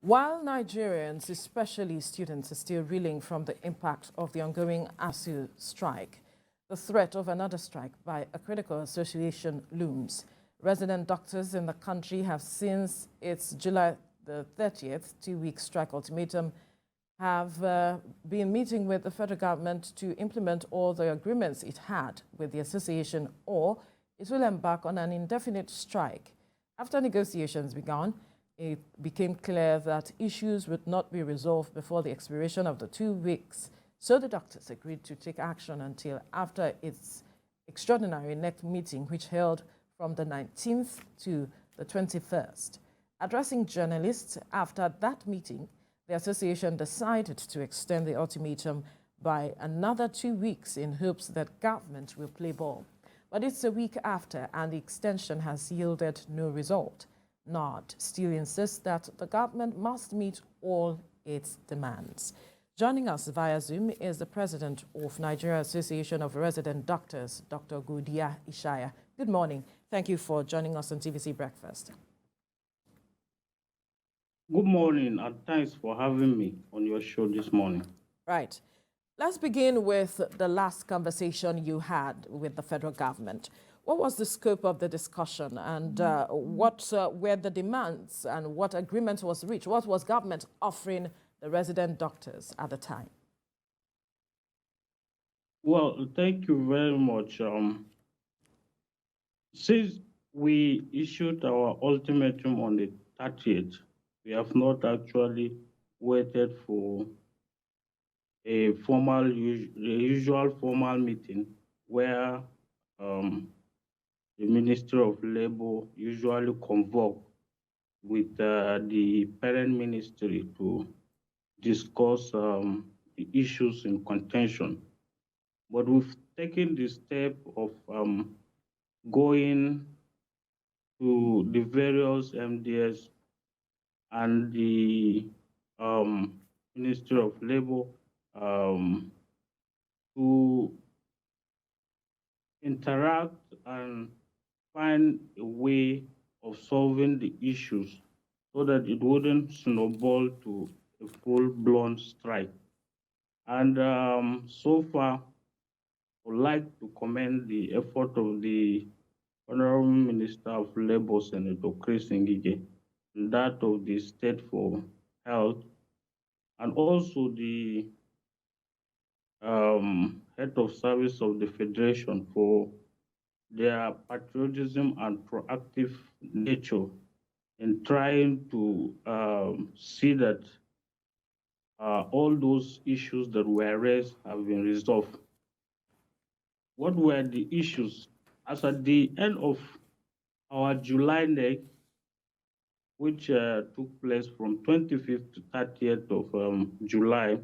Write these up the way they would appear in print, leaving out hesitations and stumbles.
While Nigerians, especially students, are still reeling from the impact of the ongoing ASUU strike, the threat of another strike by a critical association looms. Resident doctors in the country have, since its July the 30th two-week strike ultimatum, have been meeting with the federal government to implement all the agreements it had with the association, or it will embark on an indefinite strike. After negotiations began, it became clear that issues would not be resolved before the expiration of the 2 weeks. So the doctors agreed to take action until after its extraordinary next meeting, which held from the 19th to the 21st. Addressing journalists after that meeting, the association decided to extend the ultimatum by another 2 weeks in hopes that government will play ball. But it's a week after, and the extension has yielded no result. NARD still insists that the government must meet all its demands. Joining us via Zoom is the president of Nigeria Association of Resident Doctors, Dr. Godiya Ishaya. Good morning. Thank you for joining us on TVC Breakfast. Good morning, and thanks for having me on your show this morning. Right. Let's begin with the last conversation you had with the federal government. What was the scope of the discussion, and what were the demands, and what agreement was reached? What was government offering the resident doctors at the time? Well, thank you very much. Since we issued our ultimatum on the 30th, we have not actually waited for a usual formal meeting where the Ministry of Labor usually convoke with the parent ministry to discuss the issues in contention. But we've taken the step of going to the various MDS and the Ministry of Labor to interact and find a way of solving the issues so that it wouldn't snowball to a full-blown strike. And so far, I would like to commend the effort of the Honorable Minister of Labor, Senator Chris Ngige, and that of the State for Health, and also the head of service of the Federation for their patriotism and proactive nature in trying to see that all those issues that were raised have been resolved. What were the issues? As at the end of our July NEC, which took place from 25th to 30th of July,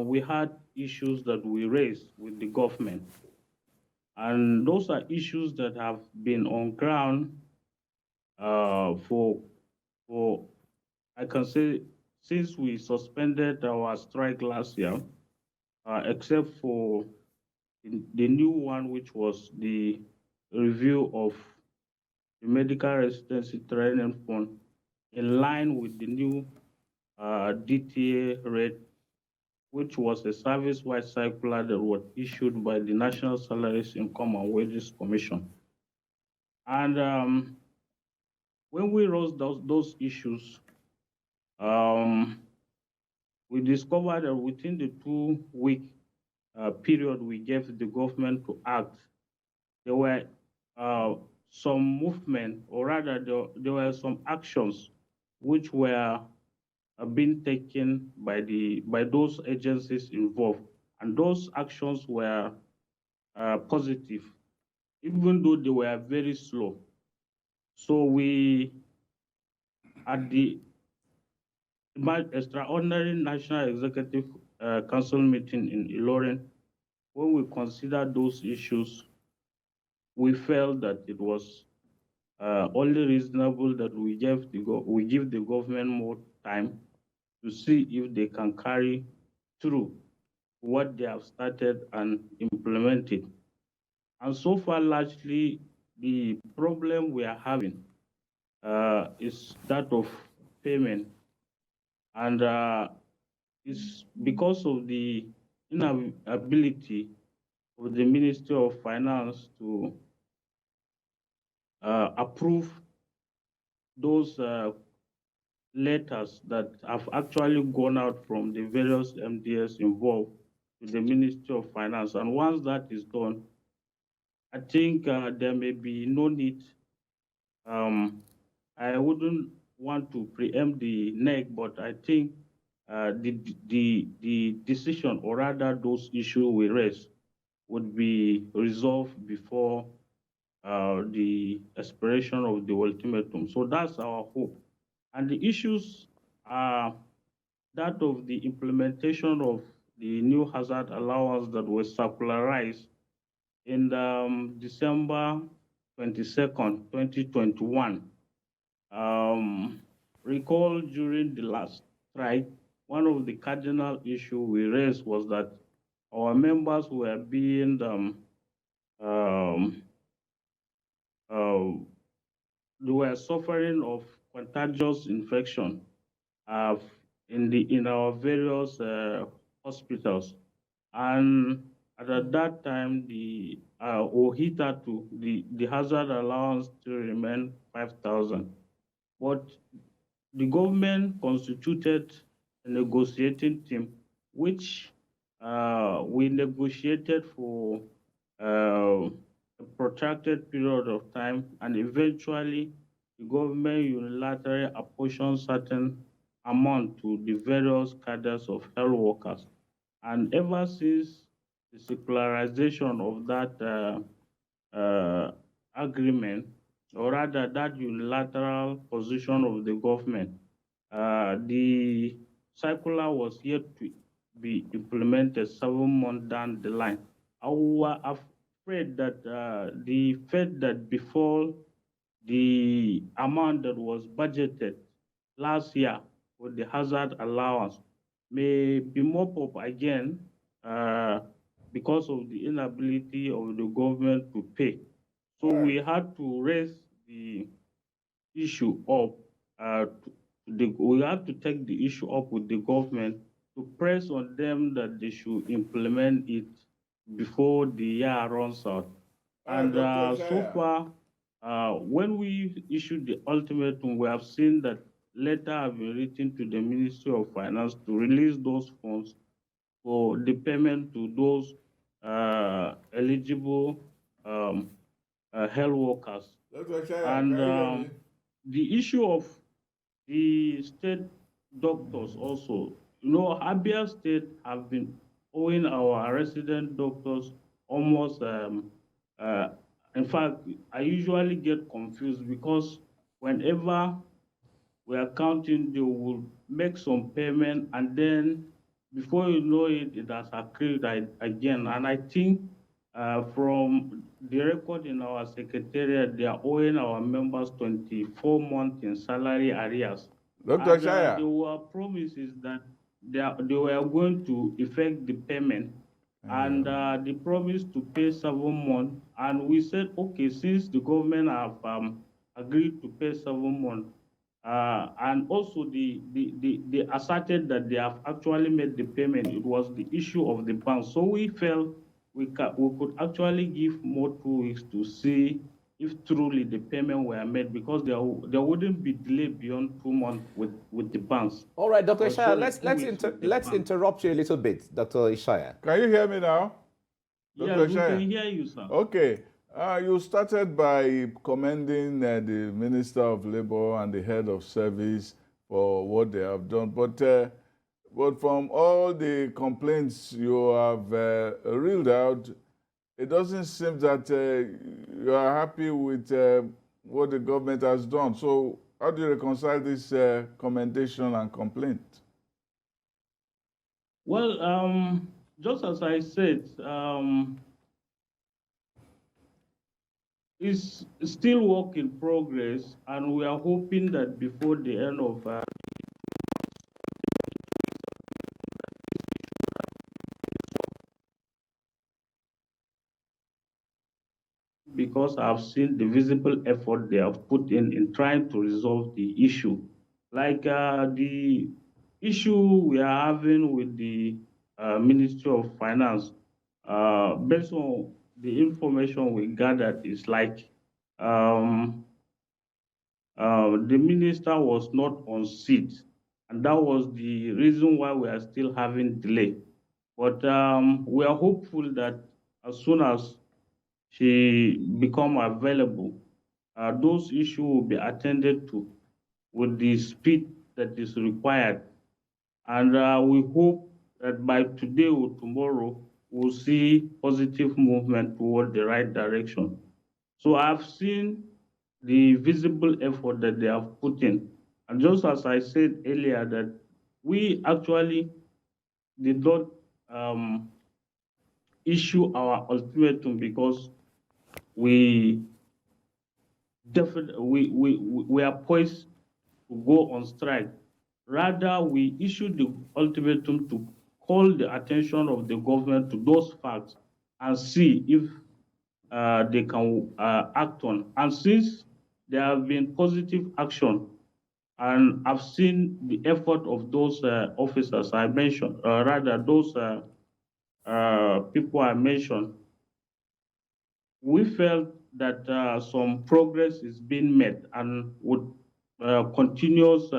we had issues that we raised with the government. And those are issues that have been on ground for I can say, since we suspended our strike last year, except for the new one, which was the review of the medical residency training fund in line with the new DTA rate, which was a service-wide circular that was issued by the National Salaries, Income and Wages Commission. And when we raised those issues, we discovered that within the 2-week period we gave the government to act, there were some movement, or rather there were some actions which were being taken by those agencies involved, and those actions were positive, even though they were very slow. So we, at the extraordinary National Executive Council meeting in Ilorin, when we considered those issues, we felt that it was only reasonable that we give the government more time to see if they can carry through what they have started and implemented. And so far, largely, the problem we are having is that of payment, and it's because of the inability of the Ministry of Finance to approve those letters that have actually gone out from the various MDS involved to the Ministry of Finance. And once that is done, I think there may be no need. I wouldn't want to preempt the neck, but I think the decision, or rather those issues we raised, would be resolved before the expiration of the ultimatum. So that's our hope. And the issues are that of the implementation of the new hazard allowance that was circularized in December 22nd, 2021. Recall during the last strike, one of the cardinal issues we raised was that our members were being they were suffering of contagious infection in our various hospitals, and at that time the OHITA the hazard allowance still remained 5,000, but the government constituted a negotiating team, which we negotiated for a protracted period of time, and eventually the government unilaterally apportioned certain amount to the various cadres of health workers. And ever since the secularization of that agreement, or rather that unilateral position of the government, the circular was yet to be implemented 7 months down the line. I was afraid that the fact that before the amount that was budgeted last year for the hazard allowance may be mopped up again because of the inability of the government to pay. So we had to raise the issue up. We had to take the issue up with the government to press on them that they should implement it before the year runs out. And so far, when we issued the ultimatum, we have seen that letter have been written to the Ministry of Finance to release those funds for the payment to those eligible health workers. And the issue of the state doctors also, Abia State have been owing our resident doctors almost, in fact, I usually get confused because whenever we are counting, they will make some payment, and then before you know it, it has accrued again. And I think from the record in our secretariat, they are owing our members 24 months in salary arrears. Dr. Shaya. There were promises that they were going to effect the payment, and they promised to pay 7 months. And we said, okay, since the government have agreed to pay 7 months, and also they asserted that they have actually made the payment. It was the issue of the bank. So we felt we could actually give more 2 weeks to see if truly the payment were made, because there wouldn't be delay beyond 2 months with the banks. All right, Dr. Ishaya, let's interrupt you a little bit, Dr. Ishaya. Can you hear me now? Dr. Yes, we can hear you, sir. Okay. You started by commending the Minister of Labor and the Head of Service for what they have done. But from all the complaints you have reeled out, it doesn't seem that you are happy with what the government has done. So how do you reconcile this commendation and complaint? Well, just as I said, it's still work in progress, and we are hoping that before the end of because I've seen the visible effort they have put in trying to resolve the issue. Like the issue we are having with the Ministry of Finance, based on the information we gathered, is like um, the minister was not on seat, and that was the reason why we are still having delay. But we are hopeful that as soon as she become available, those issues will be attended to with the speed that is required. And we hope that by today or tomorrow, we'll see positive movement toward the right direction. So I've seen the visible effort that they have put in. And just as I said earlier, that we actually did not um, issue our ultimatum because we definitely we are poised to go on strike. Rather, we issued the ultimatum to call the attention of the government to those facts and see if they can act on. And since there have been positive action, and I've seen the effort of those officers I mentioned, rather those people I mentioned, we felt that some progress is being made and would continuous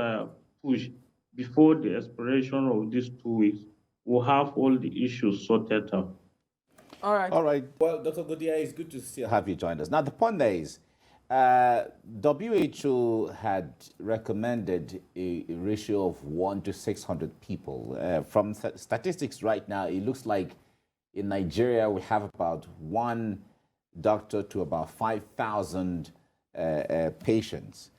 push before the expiration of these 2 weeks, we'll have all the issues sorted out. All right. All right. Well, Dr. Godia, it's good to still have you join us. Now, the point there is, WHO had recommended a ratio of 1 to 600 people. From statistics right now, it looks like in Nigeria we have about one doctor to about 5,000 patients.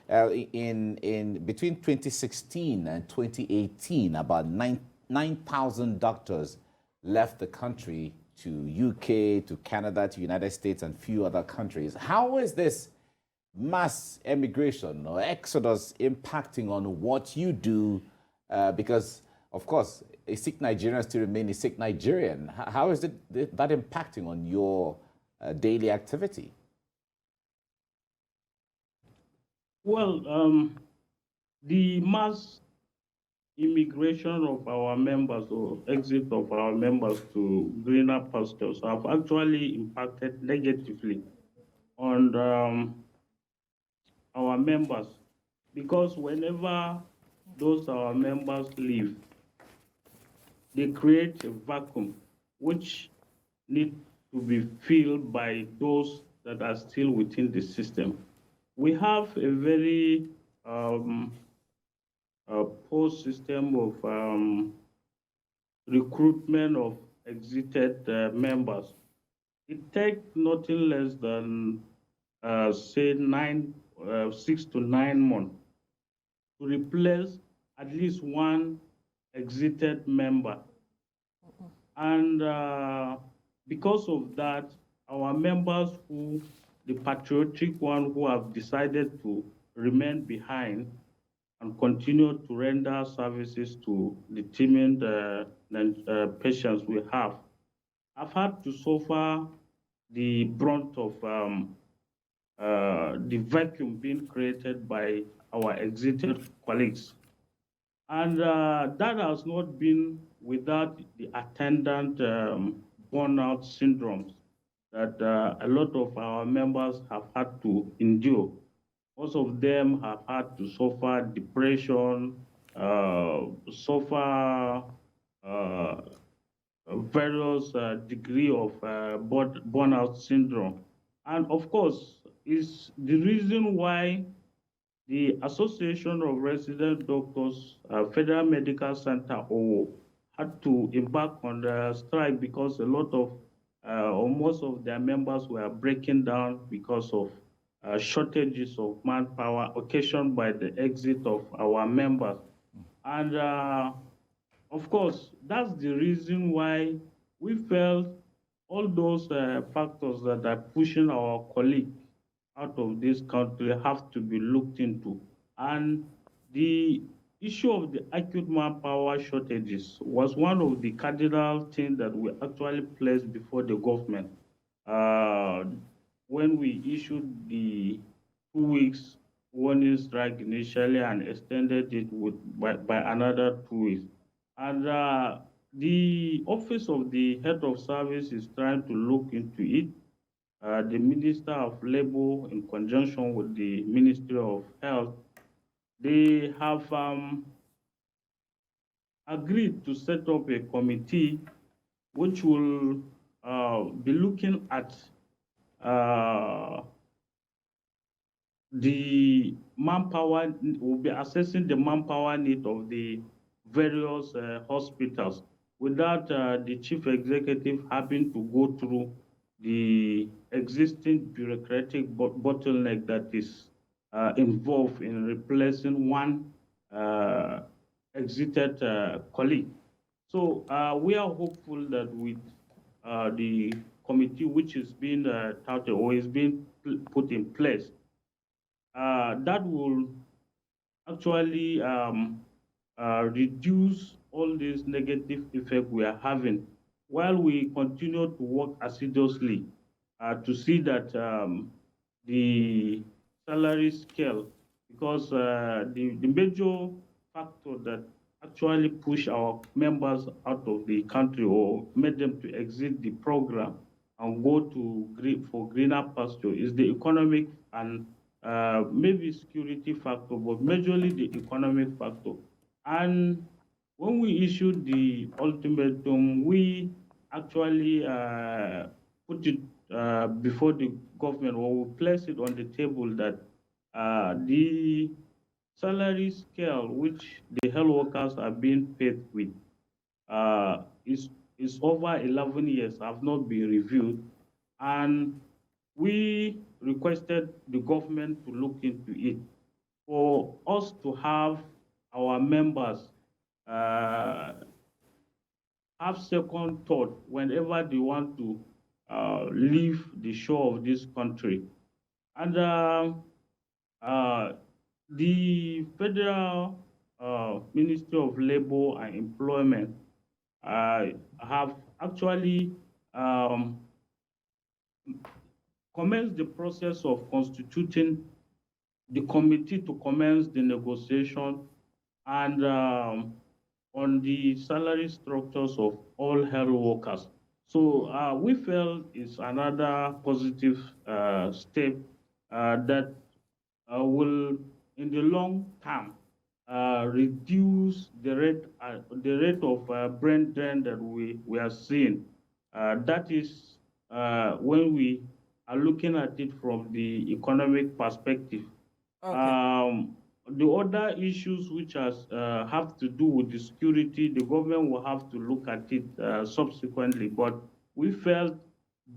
In between 2016 and 2018, about 9,000 doctors left the country to UK, to Canada, to United States, and few other countries. How is this mass emigration or exodus impacting on what you do? Because, of course, a sick Nigerian still remains a sick Nigerian. How is that impacting on your daily activity? Well, the mass immigration of our members or exit of our members to greener pastures have actually impacted negatively on our members, because whenever those our members leave, they create a vacuum which need to be filled by those that are still within the system. We have a very poor system of recruitment of exited members. It takes nothing less than, say, 6 to 9 months to replace at least one exited member. And because of that, our members the patriotic one who have decided to remain behind and continue to render services to the teeming patients we have had to suffer the brunt of the vacuum being created by our exited colleagues. And that has not been without the attendant burnout syndromes that a lot of our members have had to endure. Most of them have had to suffer depression, suffer various degree of burnout syndrome. And of course, is the reason why the Association of Resident Doctors, Federal Medical Center, OWO, had to embark on the strike because a lot of, or most of their members were breaking down because of shortages of manpower occasioned by the exit of our members. And of course, that's the reason why we felt all those factors that are pushing our colleagues out of this country have to be looked into. And the issue of the acute manpower shortages was one of the cardinal things that we actually placed before the government when we issued the 2 weeks warning strike initially and extended it by another 2 weeks. And the office of the head of service is trying to look into it. The Minister of Labor, in conjunction with the Ministry of Health, they have agreed to set up a committee which will be looking at the manpower, will be assessing the manpower need of the various hospitals without the chief executive having to go through the existing bureaucratic bottleneck that is involved in replacing one exited colleague. So we are hopeful that with the committee which is being touted or is being put in place, that will actually reduce all these negative effects we are having while we continue to work assiduously to see that the salary scale, because the major factor that actually push our members out of the country or made them to exit the program and go to for greener pasture is the economic and maybe security factor, but majorly the economic factor. And when we issued the ultimatum, we actually put it before the government, or we placed it on the table that the salary scale which the health workers are being paid with is over 11 years, have not been reviewed. And we requested the government to look into it for us to have our members have second thought whenever they want to leave the shore of this country. And the Federal Ministry of Labor and Employment have actually commenced the process of constituting the committee to commence the negotiation and on the salary structures of all health workers. So we felt it's another positive step that will, in the long term, reduce the rate of brain drain that we are seeing. That is when we are looking at it from the economic perspective. Okay. The other issues which have to do with the security, the government will have to look at it subsequently. But we felt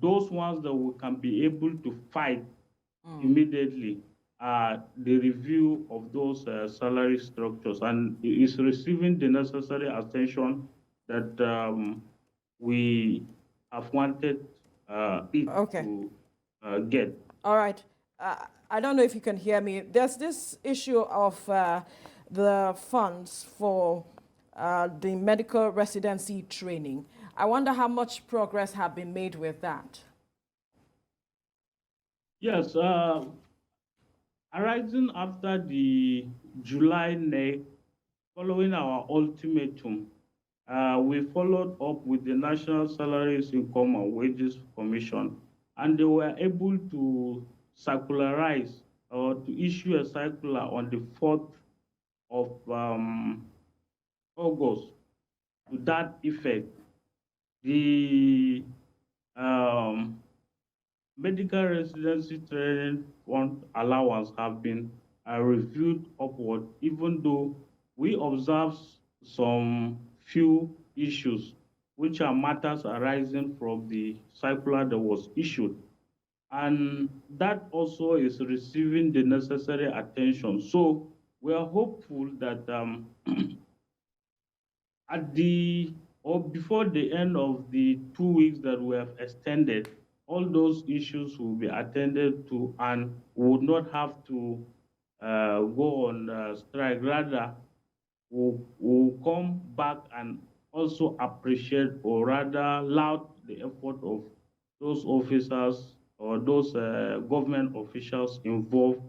those ones that we can be able to fight immediately the review of those salary structures, and is receiving the necessary attention that we have wanted it to get. All right. I don't know if you can hear me. There's this issue of the funds for the medical residency training. I wonder how much progress have been made with that. Yes, arising after the July NEC, following our ultimatum, we followed up with the National Salaries, Income and Wages Commission, and they were able to circularize or to issue a circular on the 4th of August. To that effect, the medical residency training fund allowance have been reviewed upward, even though we observe some few issues which are matters arising from the circular that was issued. And that also is receiving the necessary attention. So we are hopeful that at the or before the end of the 2 weeks that we have extended, all those issues will be attended to and would not have to go on strike. Rather, we'll come back and also appreciate, or rather laud the effort of those officers or those government officials involved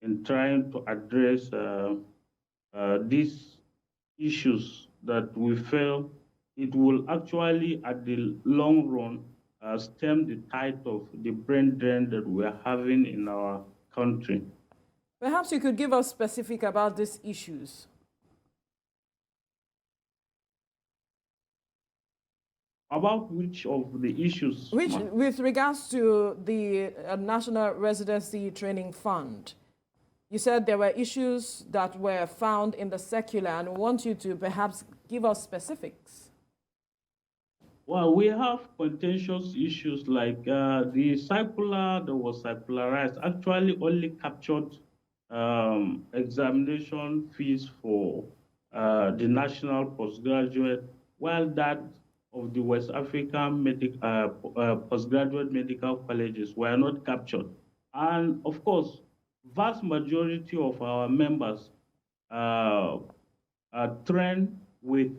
in trying to address these issues that we feel it will actually, at the long run, stem the tide of the brain drain that we are having in our country. Perhaps you could give us specific about these issues. About which of the issues? With regards to the National Residency Training Fund, you said there were issues that were found in the circular, and we want you to perhaps give us specifics. Well, we have contentious issues like the circular that was circularized actually only captured examination fees for the national postgraduate, while that of the West African postgraduate medical colleges were not captured. And of course, vast majority of our members are trained with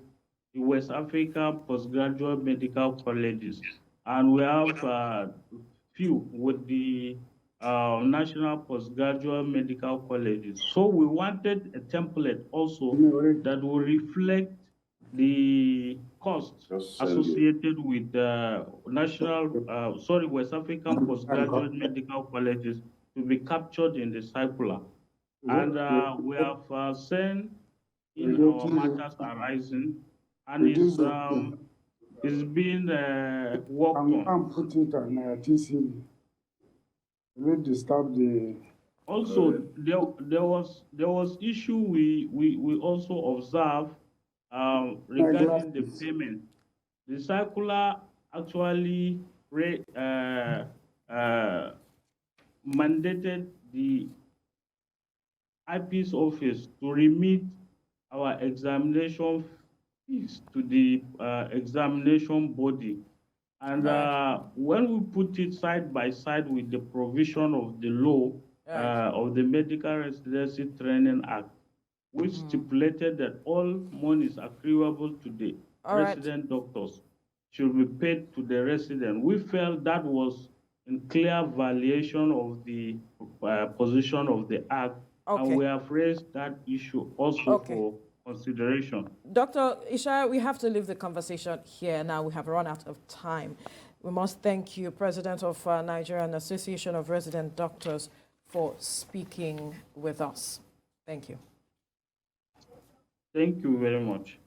the West African postgraduate medical colleges. And we have few with the national postgraduate medical colleges. So we wanted a template also that will reflect the costs associated with the West African postgraduate medical colleges to be captured in the circular. And we have sent in our matters arising, and it's been worked on. I'm putting it on TCB. Will it disturb the... Also, there was issue we also observed regarding the payment. The circular actually mandated the IP's office to remit our examination fees to the examination body. And when we put it side by side with the provision of the law of the Medical Residency Training Act, which stipulated that all monies accruable to the resident doctors should be paid to the resident, we felt that was in clear violation of the position of the Act. And we have raised that issue also for consideration. Dr. Ishaya, we have to leave the conversation here now. We have run out of time. We must thank you, President of Nigerian Association of Resident Doctors, for speaking with us. Thank you. Thank you very much.